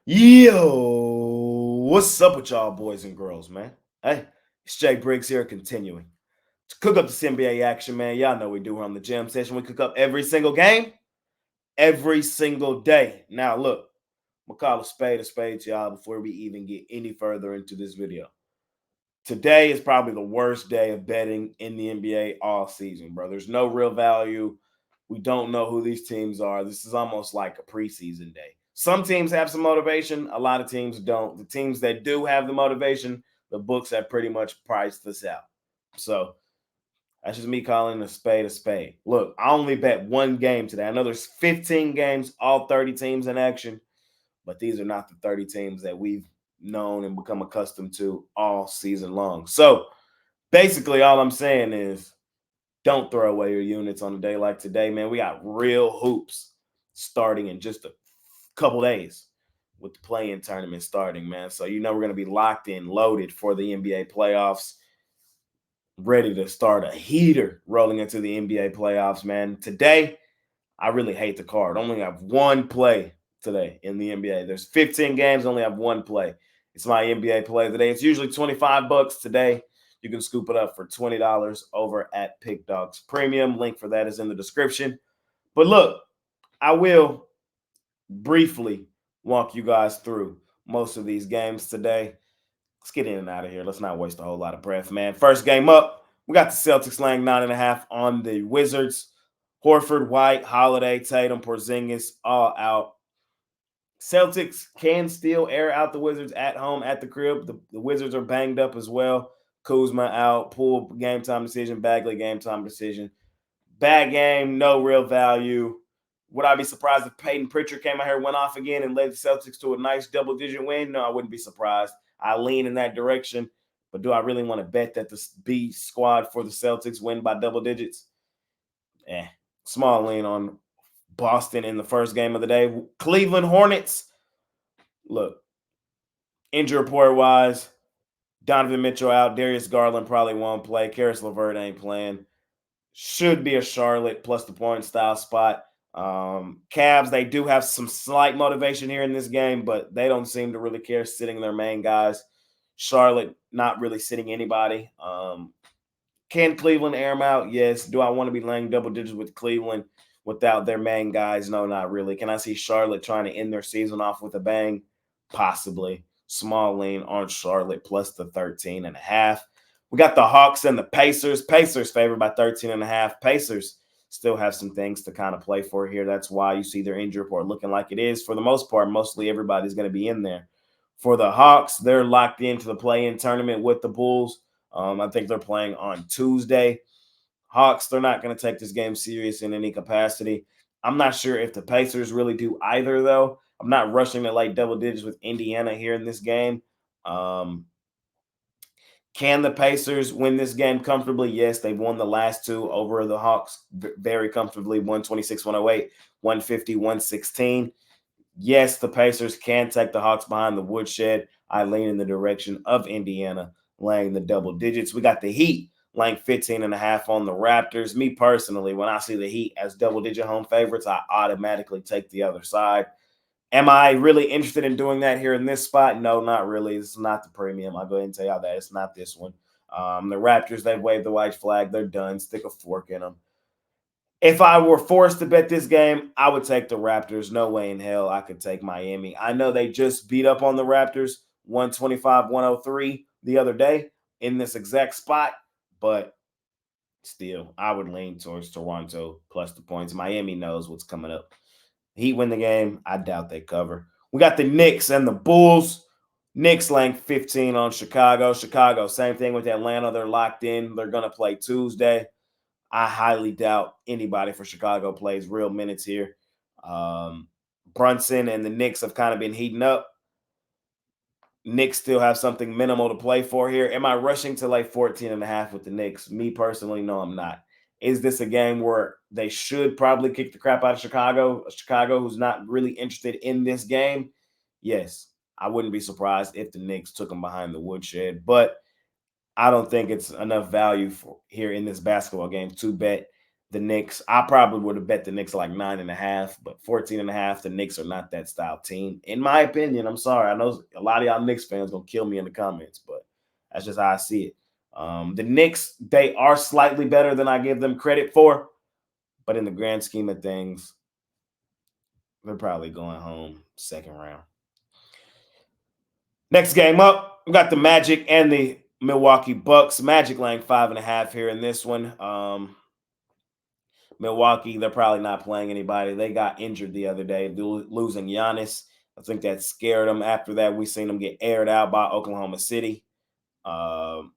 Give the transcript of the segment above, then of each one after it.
Yo, what's up with y'all boys and girls, man? Hey, it's Jay Briggs here, continuing to cook up this NBA action, man. Y'all know we do here on the Gym Session. We cook up every single game, every single day. Now, look, I'm gonna call a spade to y'all before we even get any further into this video. Today is probably the worst day of betting in the NBA all season, bro. There's no real value. We don't know who these teams are. This is almost like a preseason day. Some teams have some motivation, a lot of teams don't. The teams that do have the motivation, the books have pretty much priced this out. So that's just me calling a spade a spade. Look, I only bet one game today. I know there's 15 games, all 30 teams in action, but these are not the 30 teams that we've known and become accustomed to all season long. So basically, all I'm saying is don't throw away your units on a day like today, man. We got real hoops starting in just a couple days with the play-in tournament starting, man. So you know we're going to be locked in, loaded for the NBA playoffs, ready to start a heater rolling into the NBA playoffs, man. Today, I really hate the card. Only have one play today in the NBA. There's 15 games, only have one play. It's my NBA play today. It's usually 25 bucks today. You can scoop it up for $20 over at Pickdawgz Premium. Link for that is in the description. But look, I will briefly walk you guys through most of these games today. Let's get in and out of here. Let's not waste a whole lot of breath, man. First game up, we got the Celtics laying 9.5 on the Wizards. Horford, White, Holiday, Tatum, Porzingis, all out. Celtics can still air out the Wizards at home at the crib. The Wizards are banged up as well. Kuzma out, Poole game time decision, Bagley game time decision. Bad game, no real value. Would I be surprised if Peyton Pritchard came out here, went off again, and led the Celtics to a nice double-digit win? No, I wouldn't be surprised. I lean in that direction. But do I really want to bet that the B squad for the Celtics win by double digits? Small lean on Boston in the first game of the day. Cleveland Hornets. Look, injury report wise, Donovan Mitchell out. Darius Garland probably won't play. Karis LeVert ain't playing. Should be a Charlotte plus the point style spot. Cavs, they do have some slight motivation here in this game, but they don't seem to really care sitting their main guys. Charlotte not really sitting anybody. Can Cleveland air them out? Yes. Do I want to be laying double digits with Cleveland without their main guys? No, not really. Can I see Charlotte trying to end their season off with a bang? Possibly. Small lean on Charlotte plus the 13.5. We got the Hawks and the Pacers. Pacers favored by 13.5. Pacers still have some things to kind of play for here. That's why you see their injury report looking like it is. For the most part, mostly everybody's going to be in there. For the Hawks, they're locked into the play-in tournament with the Bulls. I think they're playing on Tuesday. Hawks, they're not going to take this game serious in any capacity. I'm not sure if the Pacers really do either, though. I'm not rushing to like double digits with Indiana here in this game. Can the Pacers win this game comfortably? Yes, they've won the last two over the Hawks very comfortably, 126-108, 150-116. Yes, the Pacers can take the Hawks behind the woodshed. I lean in the direction of Indiana, laying the double digits. We got the Heat laying 15.5 on the Raptors. Me personally, when I see the Heat as double-digit home favorites, I automatically take the other side. Am I really interested in doing that here in this spot? No, not really. It's not the premium. I'll go ahead and tell y'all that. It's not this one. The Raptors, they've waved the white flag. They're done. Stick a fork in them. If I were forced to bet this game, I would take the Raptors. No way in hell I could take Miami. I know they just beat up on the Raptors 125-103 the other day in this exact spot, but still, I would lean towards Toronto plus the points. Miami knows what's coming up. Heat win the game. I doubt they cover. We got the Knicks and the Bulls. Knicks laying 15 on Chicago. Chicago, same thing with Atlanta. They're locked in. They're going to play Tuesday. I highly doubt anybody for Chicago plays real minutes here. Brunson and the Knicks have kind of been heating up. Knicks still have something minimal to play for here. Am I rushing to like 14.5 with the Knicks? Me personally, no, I'm not. Is this a game where they should probably kick the crap out of Chicago? Chicago who's not really interested in this game? Yes, I wouldn't be surprised if the Knicks took them behind the woodshed, but I don't think it's enough value for here in this basketball game to bet The Knicks, I probably would have bet the Knicks like 9.5, but 14.5. The Knicks are not that style team, in my opinion. I'm sorry. I know a lot of y'all Knicks fans gonna kill me in the comments, but that's just how I see it. The Knicks, they are slightly better than I give them credit for, but in the grand scheme of things, they're probably going home second round. Next game up, we got the Magic and the Milwaukee Bucks. Magic laying 5.5 here in this one. Milwaukee, they're probably not playing anybody. They got injured the other day, losing Giannis. I think that scared them. After that, we seen them get aired out by Oklahoma City. Um,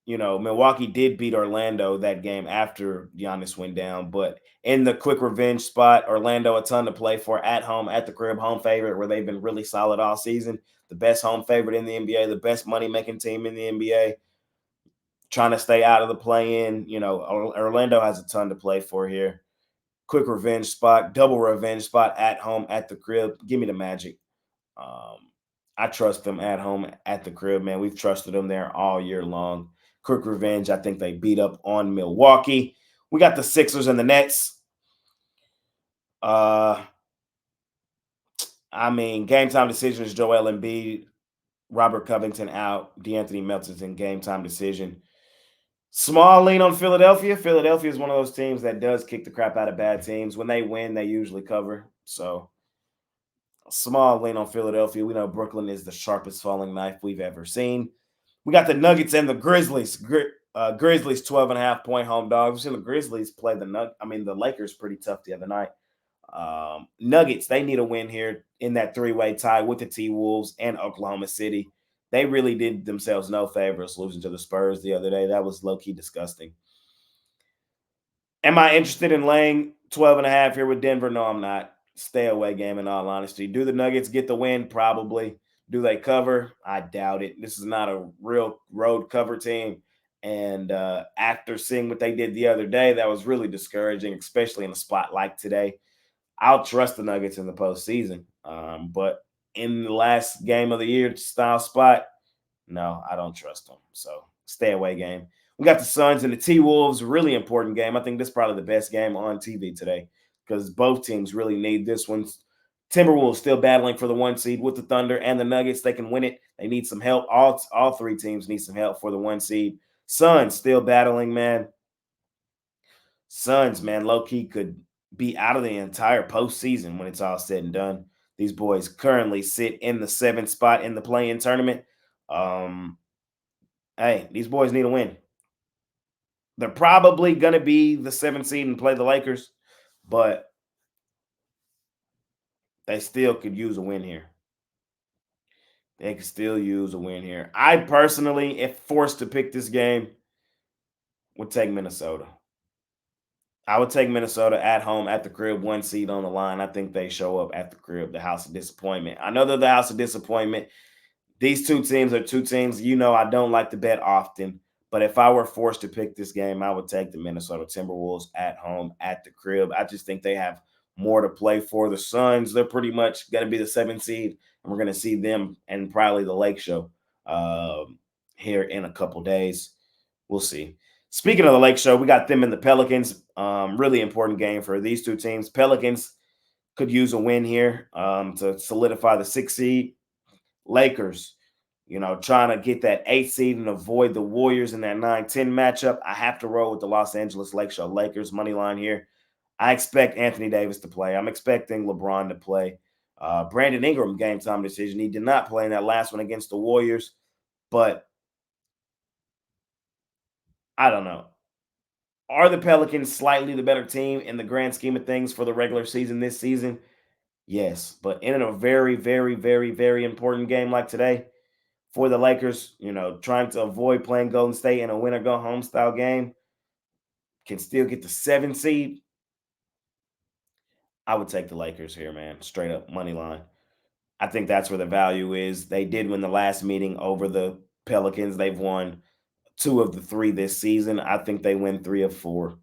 Milwaukee did beat Orlando that game after Giannis went down, but in the quick revenge spot, Orlando a ton to play for at home, at the crib, home favorite, where they've been really solid all season. The best home favorite in the NBA, the best money making team in the NBA, trying to stay out of the play in. Orlando has a ton to play for here. Quick revenge spot, double revenge spot at home, at the crib. Give me the Magic. Um, I trust them at home, at the crib, man. We've trusted them there all year long. Quick revenge. I think they beat up on Milwaukee. We got the Sixers and the Nets. Game time decisions, Joel Embiid, Robert Covington out, DeAnthony Melton, game time decision. Small lean on Philadelphia. Philadelphia is one of those teams that does kick the crap out of bad teams. When they win, they usually cover. So, small lean on Philadelphia. We know Brooklyn is the sharpest falling knife we've ever seen. We got the Nuggets and the Grizzlies. Grizzlies 12.5 point home dogs. We've seen the Grizzlies play the Lakers pretty tough the other night. Nuggets, they need a win here in that three-way tie with the T-Wolves and Oklahoma City. They really did themselves no favors losing to the Spurs the other day. That was low-key disgusting. Am I interested in laying 12.5 here with Denver? No, I'm not. Stay away game, in all honesty. Do the Nuggets get the win? Probably. Do they cover? I doubt it. This is not a real road cover team. And after seeing what they did the other day, that was really discouraging, especially in a spot like today. I'll trust the Nuggets in the postseason. But in the last game of the year style spot, no, I don't trust them. So stay away game. We got the Suns and the T-Wolves, really important game. I think this is probably the best game on TV today because both teams really need this one. Timberwolves still battling for the 1 seed with the Thunder and the Nuggets. They can win it. They need some help. All three teams need some help for the 1 seed. Suns still battling, man. Suns, man, low-key could be out of the entire postseason when it's all said and done. These boys currently sit in the 7th spot in the play-in tournament. Hey, these boys need a win. They're probably going to be the 7th seed and play the Lakers, but they still could use a win here. They could still use a win here. I personally, if forced to pick this game, would take Minnesota. I would take Minnesota at home, at the crib, 1 seed on the line. I think they show up at the crib, the house of disappointment. I know they're the house of disappointment. These two teams are two teams, I don't like to bet often. But if I were forced to pick this game, I would take the Minnesota Timberwolves at home, at the crib. I just think they have more to play for. The Suns, they're pretty much going to be the 7th seed, and we're going to see them and probably the Lake Show here in a couple days. We'll see. Speaking of the Lake Show, we got them and the Pelicans. Really important game for these two teams. Pelicans could use a win here to solidify the 6th seed. Lakers, trying to get that 8th seed and avoid the Warriors in that 9-10 matchup. I have to roll with the Los Angeles Lake Show Lakers money line here. I expect Anthony Davis to play. I'm expecting LeBron to play. Brandon Ingram, game time decision. He did not play in that last one against the Warriors, but I don't know. Are the Pelicans slightly the better team in the grand scheme of things for the regular season this season? Yes, but in a very, very, very, very important game like today for the Lakers, trying to avoid playing Golden State in a winner go home style game, can still get the 7th seed. I would take the Lakers here, man. Straight up money line. I think that's where the value is. They did win the last meeting over the Pelicans. They've won 2 of the 3 this season. I think they win 3 of 4.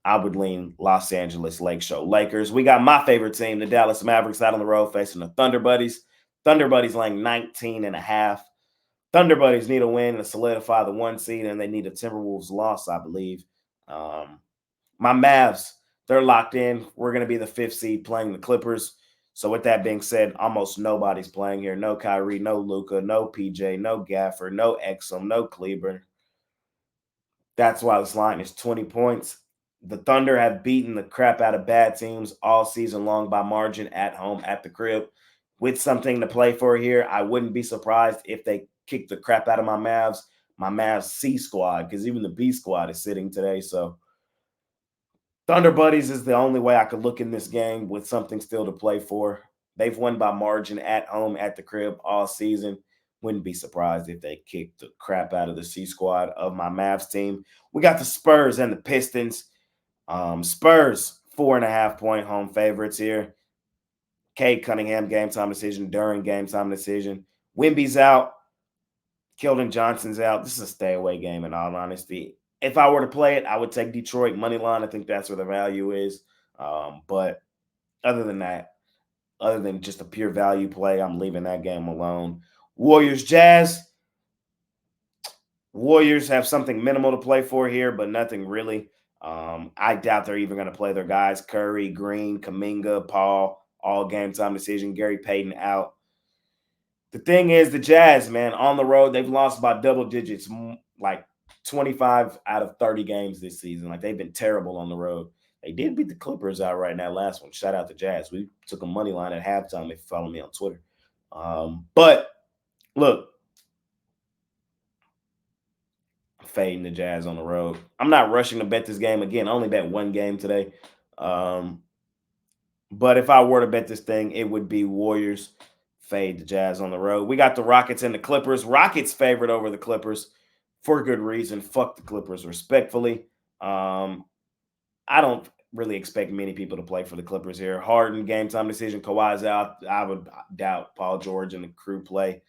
I would lean Los Angeles Lake Show Lakers. We got my favorite team, the Dallas Mavericks, out on the road facing the Thunder Buddies. Thunder Buddies laying 19.5. Thunder Buddies need a win to solidify the 1 seed, and they need a Timberwolves loss, I believe. My Mavs, they're locked in. We're going to be the 5th seed playing the Clippers. So with that being said, almost nobody's playing here. No Kyrie, no Luca, no PJ, no Gaffer, no Exum, no Kleber. That's why this line is 20 points. The Thunder have beaten the crap out of bad teams all season long by margin at home at the crib. With something to play for here, I wouldn't be surprised if they kick the crap out of my Mavs C squad, because even the B squad is sitting today. So Thunder Buddies is the only way I could look in this game with something still to play for. They've won by margin at home at the crib all season. Wouldn't be surprised if they kicked the crap out of the C squad of my Mavs team. We got the Spurs and the Pistons. Spurs, 4.5-point home favorites here. Cade Cunningham, game time decision. During game time decision. Wemby's out. Keldon Johnson's out. This is a stay away game, in all honesty. If I were to play it, I would take Detroit money line. I think that's where the value is. But other than that, other than just a pure value play, I'm leaving that game alone. Warriors Jazz. Warriors have something minimal to play for here, but nothing really. I doubt they're even going to play their guys. Curry, Green, Kuminga, Paul, all game time decision. Gary Payton out. The thing is, the Jazz, man, on the road, they've lost by double digits, like 25 out of 30 games this season. Like, they've been terrible on the road. They did beat the Clippers outright in that last one. Shout out to Jazz. We took a money line at halftime if you follow me on Twitter. But look, I'm fading the Jazz on the road. I'm not rushing to bet this game again. I only bet one game today. But if I were to bet this thing, it would be Warriors fade the Jazz on the road. We got the Rockets and the Clippers. Rockets favored over the Clippers for good reason. Fuck the Clippers respectfully. I don't really expect many people to play for the Clippers here. Harden, game time decision. Kawhi's out. I would doubt Paul George and the crew play.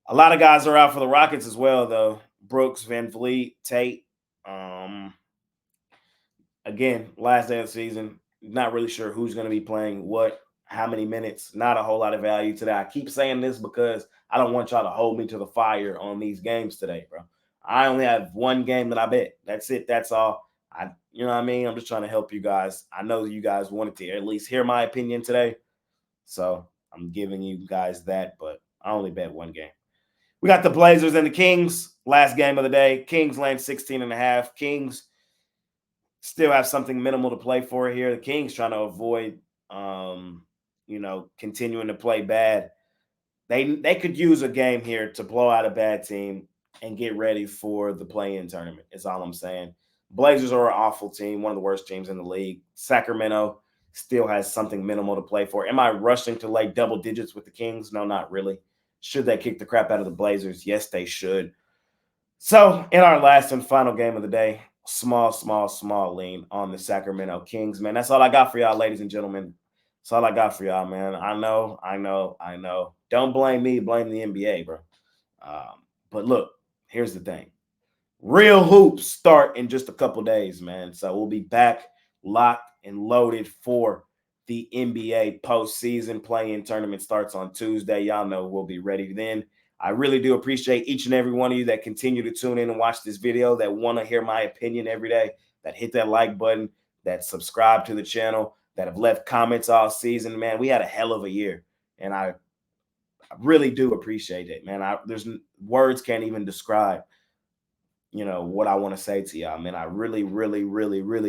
A lot of guys are out for the Rockets as well, though. Brooks, Van Vliet, Tate. Again, last day of the season. Not really sure who's going to be playing what, how many minutes. Not a whole lot of value today. I keep saying this because I don't want y'all to hold me to the fire on these games today, bro. I only have one game that I bet. That's it. That's all. You know what I mean? I'm just trying to help you guys. I know you guys wanted to at least hear my opinion today. So I'm giving you guys that, but I only bet one game. We got the Blazers and the Kings. Last game of the day. Kings laying 16.5. Kings still have something minimal to play for here. The Kings trying to avoid, continuing to play bad. They could use a game here to blow out a bad team and get ready for the play-in tournament. Is all I'm saying. Blazers are an awful team, one of the worst teams in the league. Sacramento still has something minimal to play for. Am I rushing to lay double digits with the Kings? No, not really. Should they kick the crap out of the Blazers? Yes, they should. So in our last and final game of the day, small lean on the Sacramento Kings, man. That's all I got for y'all, ladies and gentlemen. That's all I got for y'all, man. I know. Don't blame me, blame the NBA, bro. But look, here's the thing. Real hoops start in just a couple days, man. So we'll be back locked and loaded for the NBA postseason. Play-in tournament starts on Tuesday. Y'all know we'll be ready then. I really do appreciate each and every one of you that continue to tune in and watch this video, that want to hear my opinion every day, that hit that like button, that subscribe to the channel, that have left comments all season. Man, we had a hell of a year, and I really do appreciate it, man. There's words can't even describe what I want to say to y'all, man. I really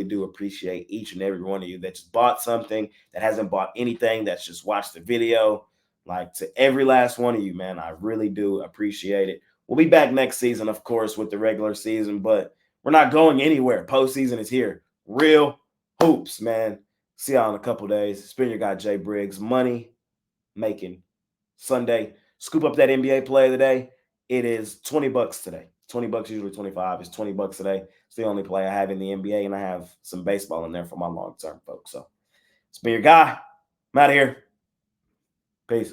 do appreciate each and every one of you that just bought something, that hasn't bought anything, that's just watched the video. Like, to every last one of you, man, I really do appreciate it. We'll be back next season, of course, with the regular season, but we're not going anywhere. Postseason is here. Real hoops, man. See y'all in a couple days. It's been your guy, Jay Briggs. Money making Sunday. Scoop up that NBA play of the day. It is $20 today. $20, usually 25. It's $20 today. It's the only play I have in the NBA, and I have some baseball in there for my long-term folks. So it's been your guy. I'm out of here. Peace.